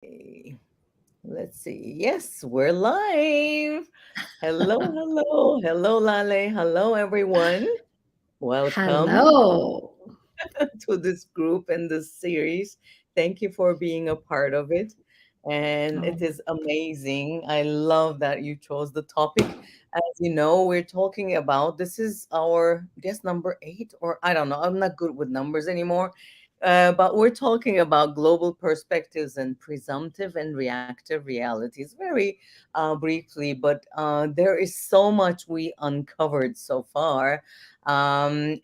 Okay, let's see. Yes, we're live. Hello, hello, hello, Laleh. Hello, everyone. Welcome Hello. to this group and this series. Thank you for being a part of it. And it Oh, is amazing. I love that you chose the topic. As you know, we're talking about this is our guess number 8, or I don't know. I'm not good with numbers anymore. But we're talking about global perspectives and presumptive and reactive realities very briefly. But there is so much we uncovered so far, and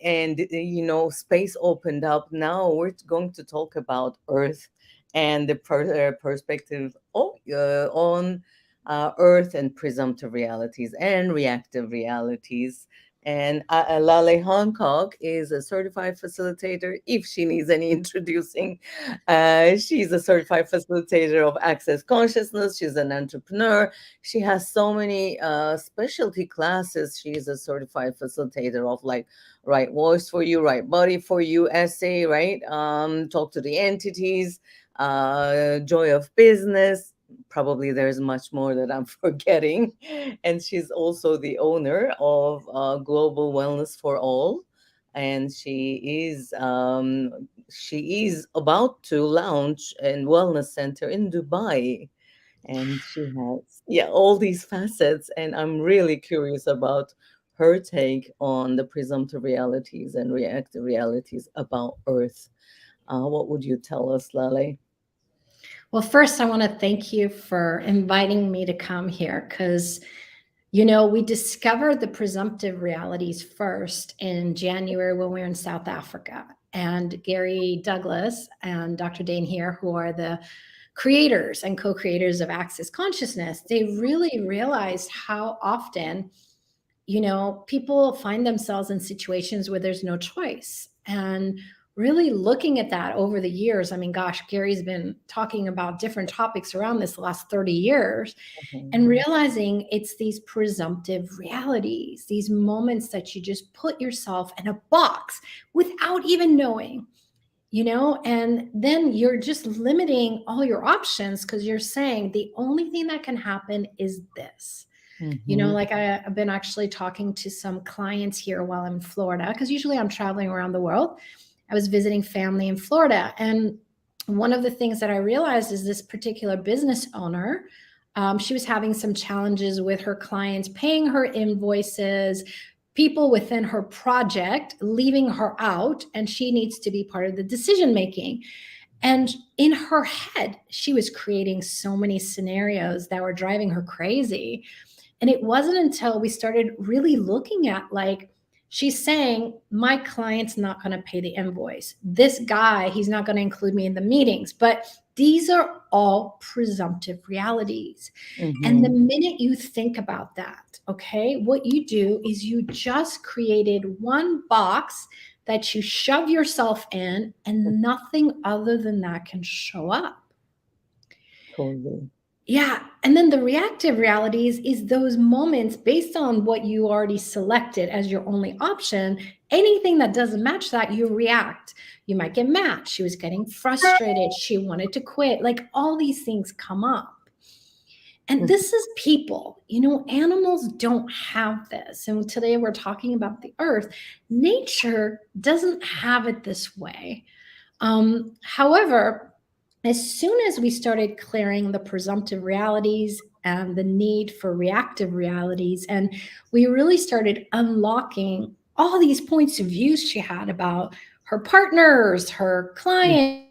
space opened up. Now we're going to talk about Earth and the perspective on Earth and presumptive realities and reactive realities. And Laleh Hancock is a certified facilitator. If she needs any introducing, she's a certified facilitator of access consciousness. She's an entrepreneur. She has so many specialty classes. She is a certified facilitator of like right voice for you, right body for you, essay, right? Talk to the entities, joy of business. Probably there's much more that I'm forgetting. And she's also the owner of Global Wellness for All. And she is about to launch a wellness center in Dubai, and she has all these facets, and I'm really curious about her take on the presumptive realities and reactive realities about Earth. What would you tell us, Lale? well, first, I want to thank you for inviting me to come here because, we discovered the presumptive realities first in January when we were in South Africa. And Gary Douglas and Dr. Dane here, who are the creators and co creators of Access Consciousness, they really realized how often people find themselves in situations where there's no choice. And really looking at that over the years, I mean, gosh, Gary's been talking about different topics around this the last 30 years and Mhm. realizing it's these presumptive realities, these moments that you just put yourself in a box without even knowing. And then you're just limiting all your options because you're saying the only thing that can happen is this. Mhm. Like I've been actually talking to some clients here while I'm in Florida, because usually I'm traveling around the world. I was visiting family in Florida. And one of the things that I realized is this particular business owner, she was having some challenges with her clients paying her invoices, people within her project leaving her out, and she needs to be part of the decision making. And in her head, she was creating so many scenarios that were driving her crazy. And it wasn't until we started really looking at, like, she's saying, my client's not going to pay the invoice. This guy, he's not going to include me in the meetings. But these are all presumptive realities. And the Mhm. minute you think about that, okay, what you do is you just created one box that you shove yourself in, and nothing other than that can show up. Totally. Yeah. And then the reactive realities is those moments based on what you already selected as your only option. Anything that doesn't match that, you react. You might get mad. She was getting frustrated. She wanted to quit. Like all these things come up. And this is people. Animals don't have this. And today we're talking about the earth. Nature doesn't have it this way. However, as soon as we started clearing the presumptive realities and the need for reactive realities, and we really started unlocking all these points of view she had about her partners, her clients,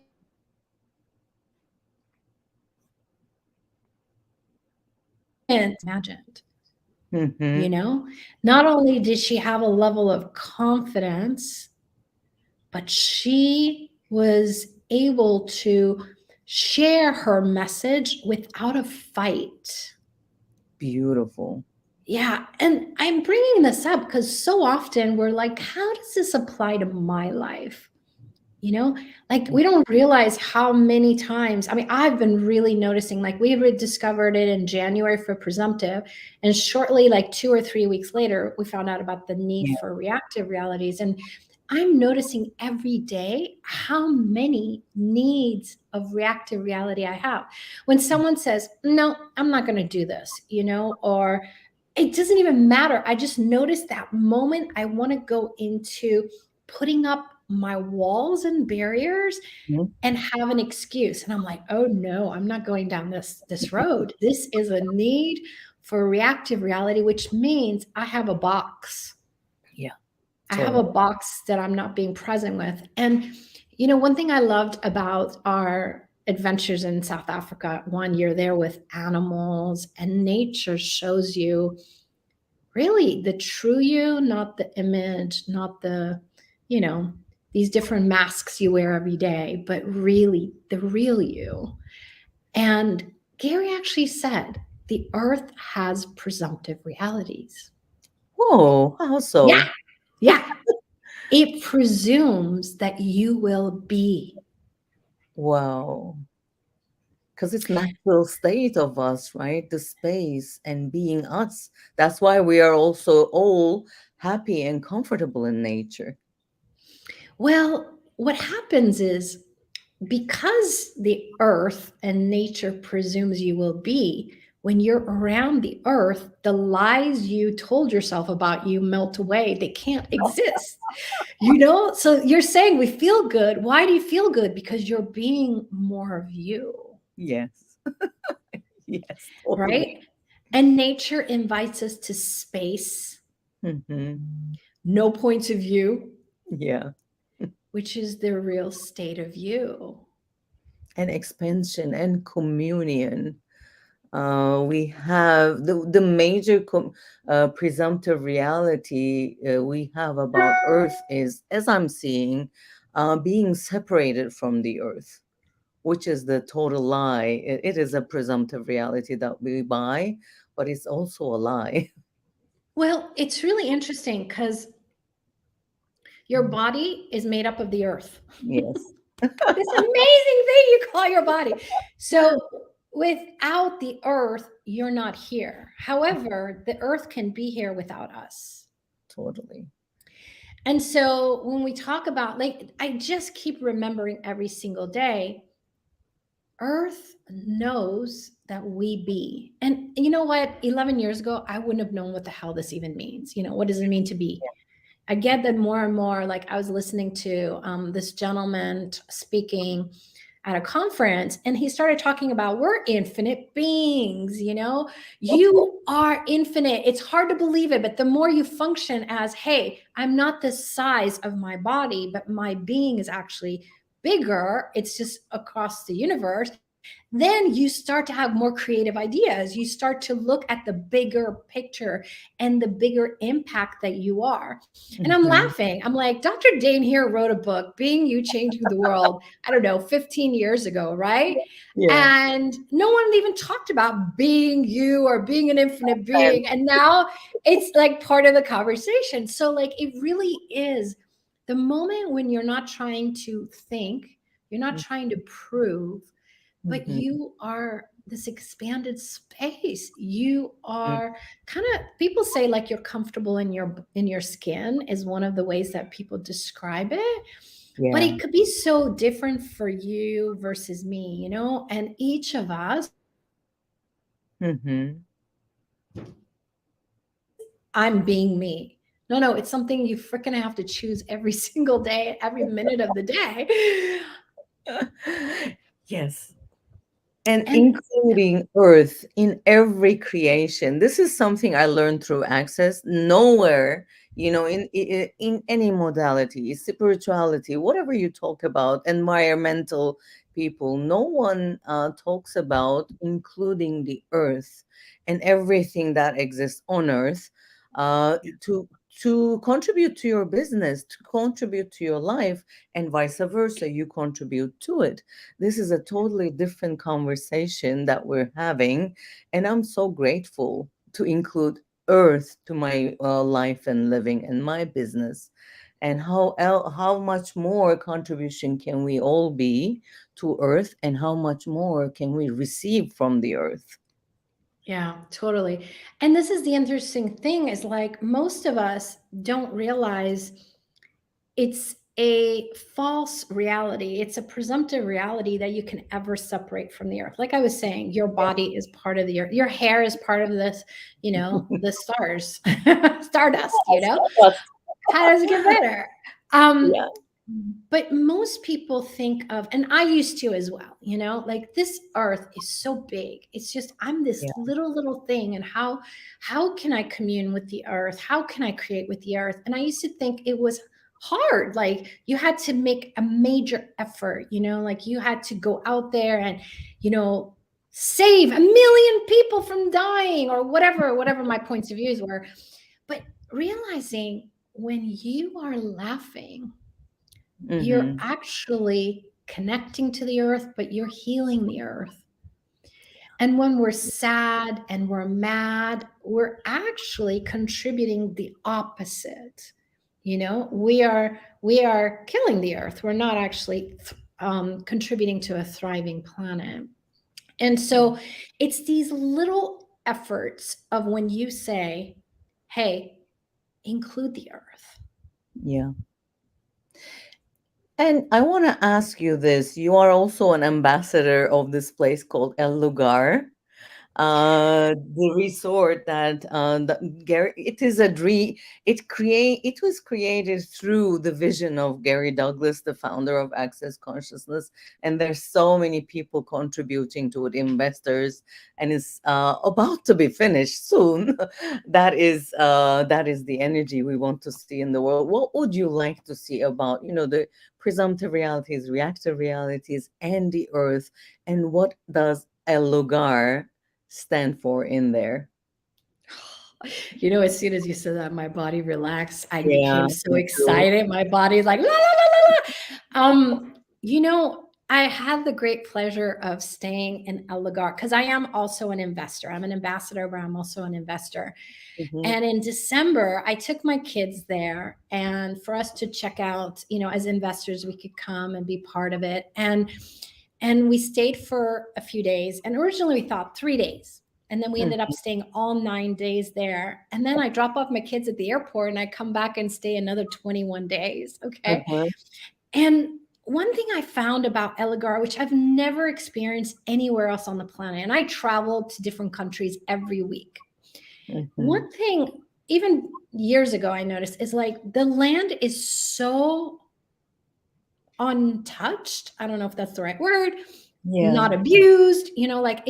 imagined. Mhm. Not only did she have a level of confidence, but she was able to share her message without a fight. Beautiful. Yeah. And I'm bringing this up because so often we're like, how does this apply to my life? You know, like we don't realize how many times. I mean, I've been really noticing, like, we discovered it in January for presumptive. And shortly, like 2 or 3 weeks later, we found out about the need Yeah. for reactive realities. And I'm noticing every day how many needs of reactive reality I have. When someone says, no, I'm not going to do this, or it doesn't even matter. I just notice that moment I want to go into putting up my walls and barriers Mhm. and have an excuse. And I'm like, oh no, I'm not going down this road. This is a need for reactive reality, which means I have a box. Yeah, I have a totally. box that I'm not being present with. And, one thing I loved about our adventures in South Africa, one year there with animals and nature shows you really the true you, not the image, not you know, these different masks you wear every day, but really the real you. And Gary actually said the earth has presumptive realities. Oh, how Yeah, so? yeah. It presumes that you will be. Wow. Because it's natural state of us, right? The space and being us. That's why we are also all happy and comfortable in nature. Well, what happens is because the earth and nature presumes you will be, when you're around the earth, the lies you told yourself about you melt away. They can't exist. So you're saying we feel good. Why do you feel good? Because you're being more of you, Yes. Yes, totally. right? And nature invites us to space, Hmm. no points of view, Yeah. which is the real state of you. And expansion and communion. We have the major presumptive reality we have about Earth is, as I'm seeing, being separated from the Earth, which is the total lie. It is a presumptive reality that we buy, but it's also a lie. Well, it's really interesting because your body is made up of the earth. Yes. This amazing thing you call your body. So, without the earth, you're not here. However, the earth can be here without us. Totally. And so, when we talk about, like, I just keep remembering every single day, earth knows that we be. And you know what? 11 years ago, I wouldn't have known what the hell this even means. What does it mean to be? I get that more and more. Like I was listening to this gentleman speaking at a conference, and he started talking about we're infinite beings. You are infinite. It's hard to believe it, but the more you function as, hey, I'm not the size of my body, but my being is actually bigger. It's just across the universe, then you start to have more creative ideas. You start to look at the bigger picture and the bigger impact that you are. And I'm Hmm. laughing. I'm like, Dr. Dane here wrote a book, Being You Changing the World, I don't know, 15 years ago, right? Yeah. And no one even talked about being you or being an infinite being. And now it's like part of the conversation. So, like, it really is the moment when you're not trying to think, you're not trying to prove, but Mm-hmm. you are this expanded space. You are kind of, people say like you're comfortable in your skin is one of the ways that people describe it, but Yeah. it could be so different for you versus me, and each of us, Hmm. I'm being me. No, it's something you freaking have to choose every single day, every minute of the day. Yes. And And including earth in every creation. This is something I learned through access. Nowhere, in any modality, spirituality, whatever you talk about, environmental people, no one talks about including the earth and everything that exists on earth, to contribute to your business, to contribute to your life, and vice versa. You contribute to it. This is a totally different conversation that we're having, and I'm so grateful to include earth to my life and living and my business. And how much more contribution can we all be to earth, and how much more can we receive from the earth? yeah, totally. And this is the interesting thing is like most of us don't realize it's a false reality. It's a presumptive reality that you can ever separate from the earth. Like I was saying, your body is part of the earth. Your hair is part of this, the stars, stardust, Stardust. How does it get better? Um, Yeah, but most people think of, and I used to as well, like this earth is so big. It's just I'm this yeah, little thing, and how can I commune with the earth? How can I create with the earth? And I used to think it was hard. Like you had to make a major effort, like you had to go out there and, you know, save 1 million people from dying or whatever my points of views were. But realizing when you are laughing, you're mm-hmm. actually connecting to the earth, but you're healing the earth. And when we're sad and we're mad, we're actually contributing the opposite. We are killing the earth. We're not actually contributing to a thriving planet. And so it's these little efforts of when you say, hey, include the earth. Yeah. And I want to ask you this. You are also an ambassador of this place called El Lugar, the resort that Gary. It is a dream. It was created through the vision of Gary Douglas, the founder of Access Consciousness, and there's so many people contributing to it, investors, and it's about to be finished soon. That is the energy we want to see in the world. What would you like to see about the presumptive realities, reactive realities, and the earth, and what does El Lugar stand for in there? As soon as you said that, my body relaxed. I Yeah, became so me too. excited. My body's like, la, la, la, la, la. I had the great pleasure of staying in El Lugar because I am also an investor. I'm an ambassador, but I'm also an investor. Mhm, And in December, I took my kids there, and for us to check out, as investors, we could come and be part of it. And we stayed for a few days. And originally we thought 3 days. And then we ended up mhm, staying all 9 days there. And then I drop off my kids at the airport and I come back and stay another 21 days. Okay. mhm, And one thing I found about Eligar, which I've never experienced anywhere else on the planet, and I travel to different countries every week. mhm. One thing, even years ago, I noticed is like the land is so untouched. I don't know if that's the right word, Yeah. not abused, like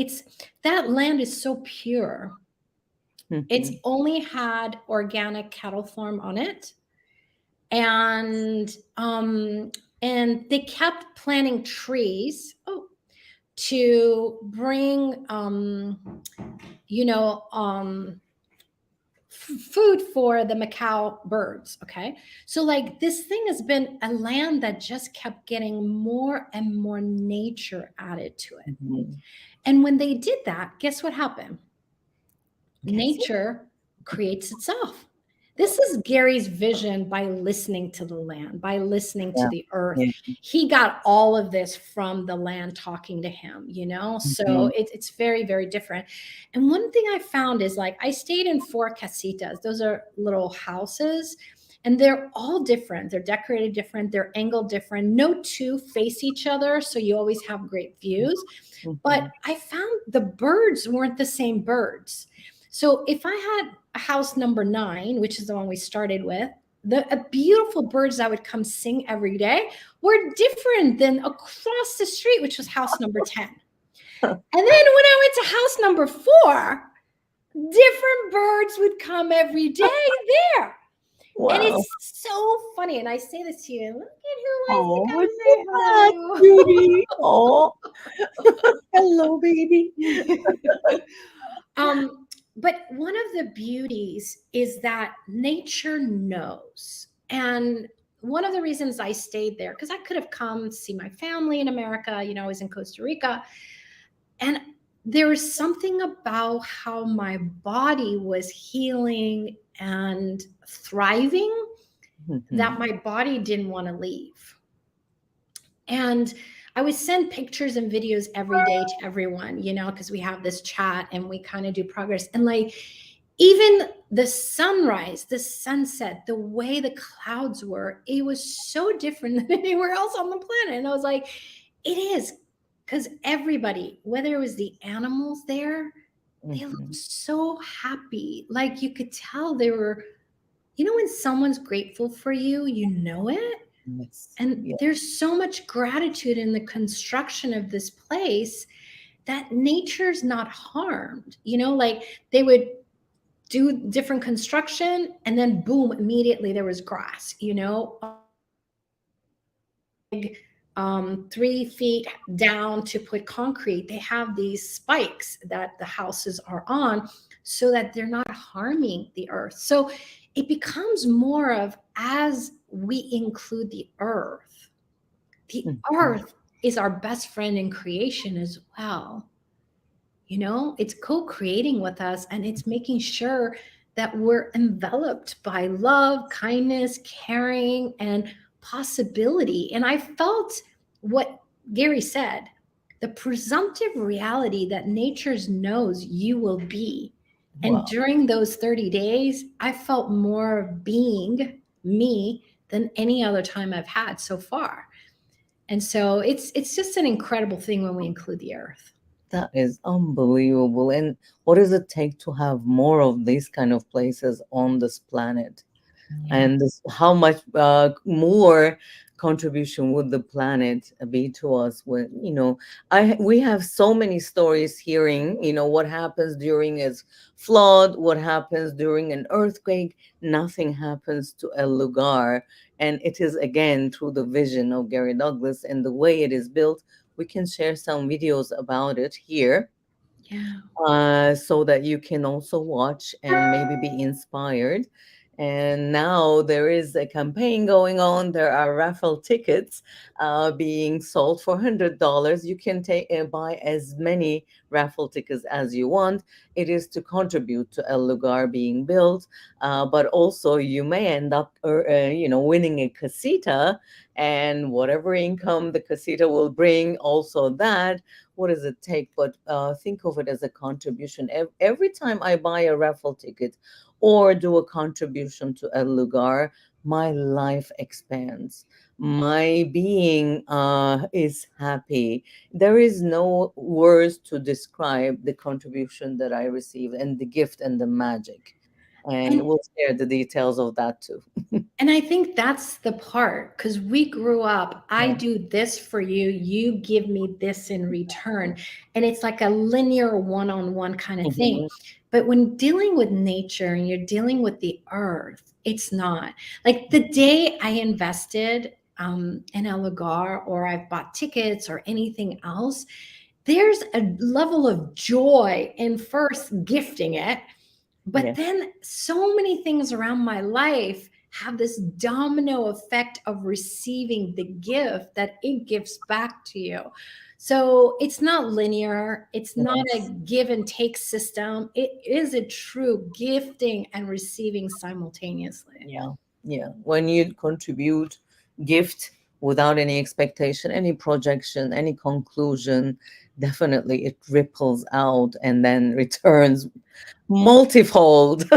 that land is so pure. It's Mhm, only had organic cattle farm on it. And they kept planting trees to bring you know um food for the macaw birds. Okay, so like this thing has been a land that just kept getting more and more nature added to it. mhm. And when they did that, guess what happened? Guess it? Nature creates itself. This is Gary's vision by listening to the land, by listening to Yeah, the earth. yeah. He got all of this from the land talking to him, so Mhm, it's very, very different. And one thing I found is like I stayed in 4 casitas. Those are little houses, and they're all different. They're decorated different, they're angled different. No two face each other, so you always have great views. But mhm. I found the birds weren't the same birds. So if I had a house number 9, which is the one we started with, the beautiful birds that would come sing every day were different than across the street, which was house number 10. And then when I went to house number 4, different birds would come every day there. And Wow. it's so funny. And I say this to you, look at who wants to Oh, come look say at that, hello. cutie. Oh, hello, baby. Um, but one of the beauties is that nature knows. And one of the reasons I stayed there, because I could have come see my family in America, I was in Costa Rica. And there was something about how my body was healing and thriving that Mhm, my body didn't want to leave. And I would send pictures and videos every day to everyone, because we have this chat and we kind of do progress. And like Even the sunrise, the sunset, the way the clouds were, it was so different than anywhere else on the planet. And I was like, it is, because everybody, whether it was the animals there, they looked Mhm. so happy. Like you could tell they were, when someone's grateful for you, you know it. Yes. And Yeah. there's so much gratitude in the construction of this place that nature's not harmed. Like they would do different construction and then boom, immediately there was grass. They don't dig 3 feet down to put concrete. They have these spikes that the houses are on so that they're not harming the earth. So it becomes more of, as we include the Mhm. earth is our best friend in creation as well. It's co-creating with us, and it's making sure that we're enveloped by love, kindness, caring, and possibility. And I felt what Gary said, the presumptive reality that nature knows you will be. And Wow. during those 30 days, I felt more of being me than any other time I've had so far. And so it's just an incredible thing when we include the earth. That is unbelievable. And what does it take to have more of these kind of places on this planet? Yeah. And this, how much more contribution would the planet be to us when, we have so many stories hearing, what happens during a flood, what happens during an earthquake. Nothing happens to El Lugar. And it is again through the vision of Gary Douglas and the way it is built. We can share some videos about it here, Yeah. so that you can also watch and maybe be inspired. And now there is a campaign going on. There are raffle tickets being sold for $100. You can take buy as many raffle tickets as you want. It is to contribute to El Lugar being built, but also you may end up, winning a casita, and whatever income the casita will bring, also that, what does it take? But think of it as a contribution. Every time I buy a raffle ticket or do a contribution to El Lugar, my life expands. My being is happy. There is no words to describe the contribution that I receive and the gift and the magic. And And we'll share the details of that too. and I think that's the part, because we grew up, I Yeah. do this for you, you give me this in return. And it's like a linear one-on-one kind of thing. Mhm. But when dealing with nature and you're dealing with the earth, it's not. Like the day I invested in a Lugar, or I've bought tickets or anything else, there's a level of joy in first gifting it. But Yes. then so many things around my life have this domino effect of receiving the gift that it gives back to you. So it's not linear, it's not a Yes. give and take system. It is a true gifting and receiving simultaneously. Yeah, yeah. When you contribute, gift without any expectation, any projection, any conclusion, definitely it ripples out and then returns multifold.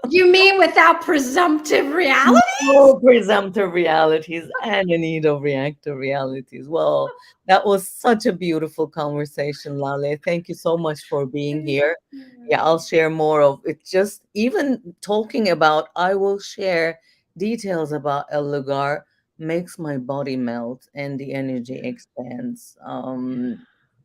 You mean without presumptive realities? No presumptive realities and a need of reactive realities. Well, that was such a beautiful conversation, Lale. Thank you so much for being Thank here. Yeah, you. I'll share more of it. Just even talking about, I will share details about El Lugar makes my body melt and the energy expands.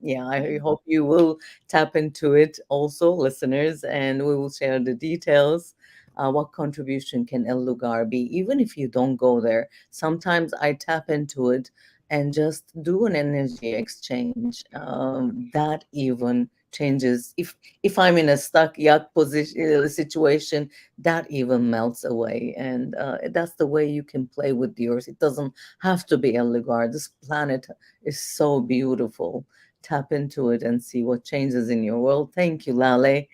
Yeah, I hope you will tap into it also, listeners, and we will share the details. What contribution can El Lugar be, even if you don't go there? Sometimes I tap into it and just do an energy exchange. That even changes. If I'm in a stuck yuck position situation, that even melts away, and that's the way you can play with the earth. It doesn't have to be El Lugar. This planet is so beautiful. Tap into it and see what changes in your world. Thank you, Lale.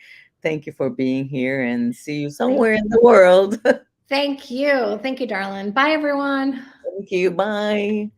Thank you for being here and see you Thank somewhere in the world. Thank you. Thank you, darling. Bye, everyone. Thank you. Bye.